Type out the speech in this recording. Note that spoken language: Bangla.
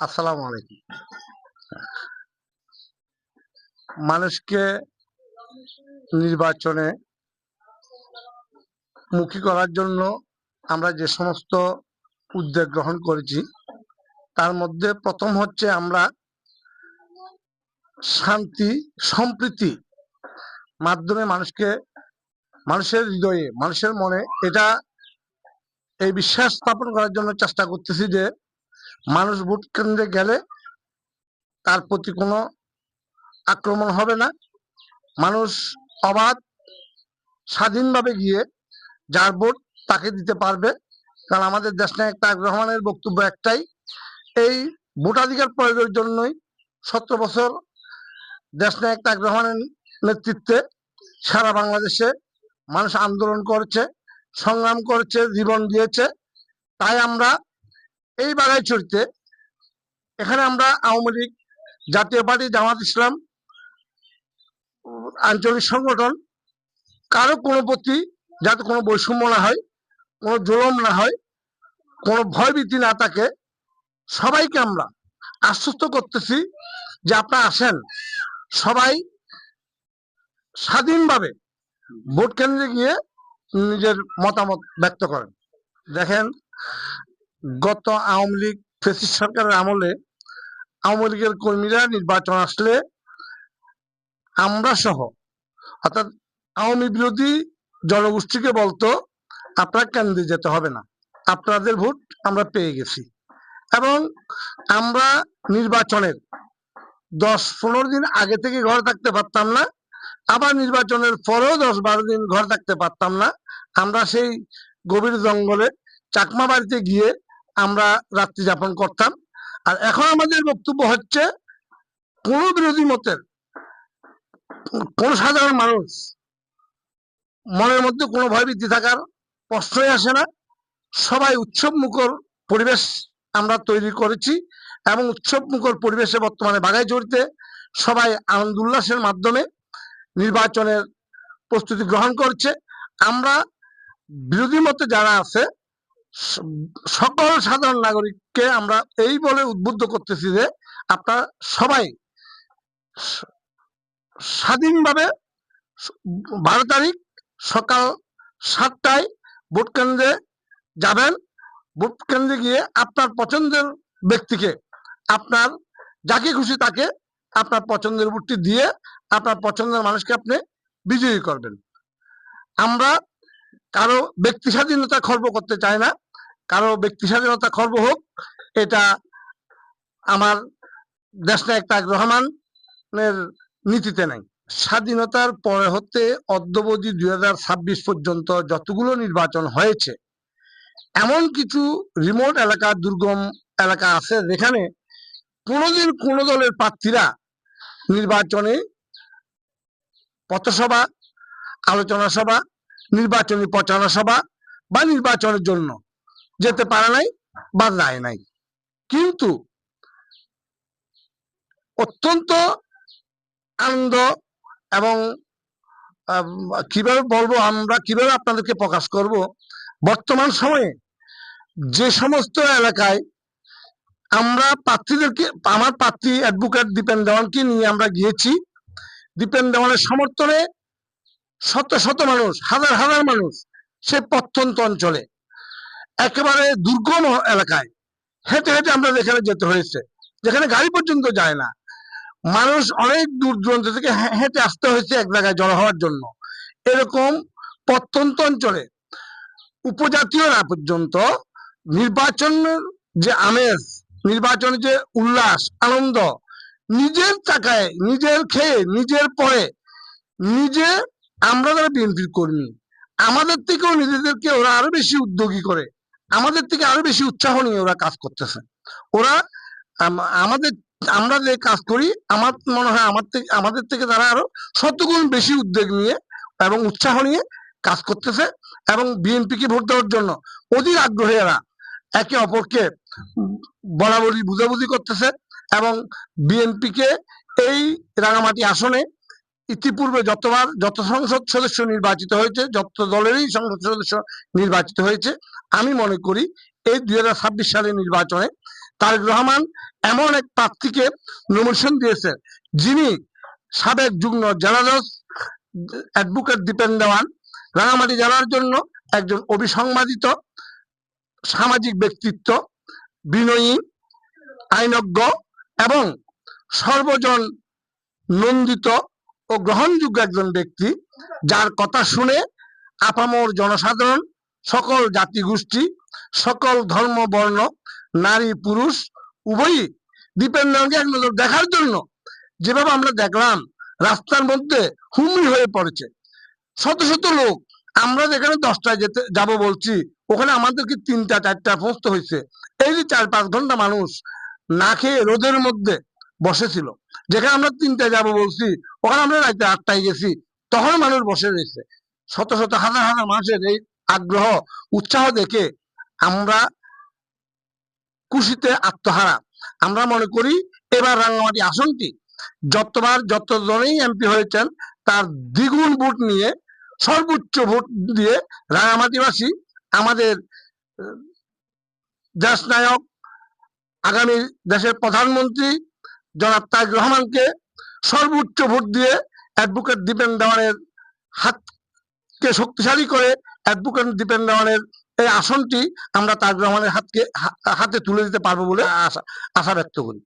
আসসালামু আলাইকুম। মানুষকে নির্বাচনে মুখী করার জন্য আমরা যে সমস্ত উদ্যোগ গ্রহণ করেছি তার মধ্যে প্রথম হচ্ছে আমরা শান্তি সম্প্রীতি মাধ্যমে মানুষের হৃদয়ে মানুষের মনে এই বিশ্বাস স্থাপন করার জন্য চেষ্টা করতেছি যে মানুষ ভোট কেন্দ্রে গেলে তার প্রতি কোনো আক্রমণ হবে না। মানুষ অবাধ স্বাধীনভাবে গিয়ে যার ভোট তাকে দিতে পারবে। কারণ আমাদের দেশনায়ক তারেক রহমানের বক্তব্য একটাই, এই ভোটাধিকার প্রয়োগের জন্যই 17 বছর দেশনায়ক তারেক রহমানের নেতৃত্বে সারা বাংলাদেশে মানুষ আন্দোলন করেছে, সংগ্রাম করেছে, জীবন দিয়েছে। তাই আমরা এই বাঘাইছড়িতে এখানে আমরা আওয়ামী লীগ, জাতীয় পার্টি, জামাত ইসলাম, আঞ্চলিক সংগঠন কারো কোনো প্রতি যাতে কোনো বৈষম্য না হয়, কোনো জুলুম না হয়, কোনো ভয়ভীতি না থাকে, সবাইকে আমরা আশ্বস্ত করতেছি যে আপনারা আসেন, সবাই স্বাধীনভাবে ভোট কেন্দ্রে গিয়ে নিজের মতামত ব্যক্ত করেন। দেখেন, গত আওয়ামী লীগ ফ্যাসিস্ট সরকারের আমলে আওয়ামী লীগের কর্মীরা নির্বাচন আসলে আমরা সহ অর্থাৎ আওয়ামী বিরোধী জনগোষ্ঠীকে বলতো আপনারা কেন্দ্রে যেতে হবে না, আপনাদের ভোট আমরা পেয়ে গেছি। এবং আমরা নির্বাচনের 10-15 দিন আগে থেকে ঘরে থাকতে পারতাম না, আবার নির্বাচনের পরেও 10-12 দিন ঘরে থাকতে পারতাম না। আমরা সেই গভীর জঙ্গলে চাকমা বাড়িতে গিয়ে আমরা রাত্রি যাপন করতাম। আর এখন আমাদের বক্তব্য হচ্ছে, কোন বিরোধী মতের কোন সাধারণ মানুষ মনের মধ্যে কোনো ভয়ভীতি থাকার প্রশ্নই আসে না। সবাই উৎসব মুখর পরিবেশ আমরা তৈরি করেছি এবং উৎসব মুখর পরিবেশে বর্তমানে বাঘাইছড়িতে সবাই আনন্দ উল্লাসের মাধ্যমে নির্বাচনের প্রস্তুতি গ্রহণ করছে। আমরা বিরোধী মতে যারা আছে সকল সাধারণ নাগরিককে আমরা এই বলে উদ্বুদ্ধ করতেছি যে আপনারা সবাই স্বাধীনভাবে 12 তারিখ সকাল 7টায় ভোট কেন্দ্রে যাবেন। ভোট কেন্দ্রে গিয়ে আপনার পছন্দের ব্যক্তিকে, আপনার যাকে খুশি তাকে আপনার পছন্দের ভোটটি দিয়ে আপনার পছন্দের মানুষকে আপনি বিজয়ী করবেন। আমরা কারো ব্যক্তি স্বাধীনতা খর্ব করতে চাই না, কারো ব্যক্তি স্বাধীনতা খর্ব হোক এটা আমার দেশনায়ক তারেক রহমানের নীতিতে নাই। স্বাধীনতার পরে হতে অদ্যাবধি 2026 পর্যন্ত যতগুলো নির্বাচন হয়েছে, এমন কিছু রিমোট এলাকা, দুর্গম এলাকা আছে যেখানে কোনোদিন কোনো দলের প্রার্থীরা নির্বাচনে পথসভা, আলোচনা সভা, নির্বাচনী প্রচারণা সভা বা নির্বাচনের জন্য যেতে পারে নাই বা যায় নাই। কিন্তু অত্যন্ত আনন্দ এবং কিভাবে বলবো, আমরা কিভাবে আপনাদেরকে প্রকাশ করব, বর্তমান সময়ে যে সমস্ত এলাকায় আমরা প্রার্থীদেরকে, আমার প্রার্থী অ্যাডভোকেট দীপেন দেওয়ানকে নিয়ে আমরা গিয়েছি, দীপেন দেওয়ানের সমর্থনে শত শত মানুষ, হাজার হাজার মানুষ সে প্রত্যন্ত অঞ্চলে একেবারে দুর্গম এলাকায় হেঁটে হেঁটে আমরা যেখানে যেতে হয়েছে, যেখানে গাড়ি পর্যন্ত যায় না, মানুষ অনেক দূর দূরান্ত থেকে হেঁটে আসতে হয়েছে এক জায়গায় জড়ো হওয়ার জন্য। এরকম প্রত্যন্ত অঞ্চলে উপজাতীয় না পর্যন্ত নির্বাচনের যে আমেজ, নির্বাচনের যে উল্লাস, আনন্দ, নিজের টাকায়, নিজের খেয়ে, নিজের পরে, নিজে, আমরা যারা বিএনপির কর্মী আমাদের থেকেও নিজেদেরকে ওরা আরো বেশি উদ্যোগী করে, আমাদের থেকে আরো বেশি উৎসাহ নিয়ে ওরা কাজ করতেছে। ওরা আমাদের, আমরা যে কাজ করি, আমার মনে হয় আমাদের থেকে তারা আরো শতগুণ বেশি উদ্যোগ নিয়ে এবং উৎসাহ নিয়ে কাজ করতেছে এবং বিএনপিকে ভোট দেওয়ার জন্য অধীর আগ্রহী এরা একে অপরকে বরাবরই বুঝাবুঝি করতেছে। এবং বিএনপিকে এই রাঙামাটি আসনে ইতিপূর্বে যত সংসদ সদস্য নির্বাচিত হয়েছে, যত দলেরই সংসদ সদস্য নির্বাচিত হয়েছে, আমি মনে করি এই 2026 সালের নির্বাচনে তারেক রহমান এমন এক প্রার্থীকে নমিনেশন দিয়েছে, যিনি সাবেক যুগ্ম জেলা জজ অ্যাডভোকেট দীপেন দেওয়ান, রাঙামাটি জেলার জন্য একজন অবিসংবাদিত সামাজিক ব্যক্তিত্ব, বিনয়ী, আইনজ্ঞ এবং সর্বজন নন্দিত ও গ্রহণযোগ্য একজন ব্যক্তি, যার কথা শুনে আপামর জনসাধারণ, সকল জাতিগোষ্ঠী, সকল ধর্ম বর্ণ, নারী পুরুষ উভয়ই দীপেন দেওয়ানকে এক নজর দেখার জন্য, যেভাবে আমরা দেখলাম রাস্তার মধ্যে হুমড়ি হয়ে পড়েছে শত শত লোক। আমরা যেখানে 10টায় যেতে যাব বলছি, ওখানে আমাদেরকে 3টা 4টা পৌঁছতে হয়েছে। এই যে 4-5 ঘন্টা মানুষ না খেয়ে রোদের মধ্যে বসেছিল, যেখানে আমরা 3টায় যাব বলছি, ওখানে আমরা রাতে 8টায় গেছি, তখন মানুষ বসে রয়েছে। শত শত হাজার হাজার মানুষের এই আগ্রহ উৎসাহ দেখে আমরা খুশিতে আত্মহারা। আমরা মনে করি এবার রাঙ্গামাটি আসনটি যতজনেই এমপি হয়েছেন তার দ্বিগুণ ভোট নিয়ে, সর্বোচ্চ ভোট দিয়ে রাঙ্গামাটিবাসী আমাদের দেশ নায়ক, আগামী দেশের প্রধানমন্ত্রী জনাব তারেক রহমানকে সর্বোচ্চ ভোট দিয়ে অ্যাডভোকেট দীপেন দেওয়ানের হাতকে শক্তিশালী করে অ্যাডভোকেট দীপেন দেওয়ানের এই আসনটি আমরা তারেক রহমানের হাতে তুলে দিতে পারবো বলে আশা ব্যক্ত করি।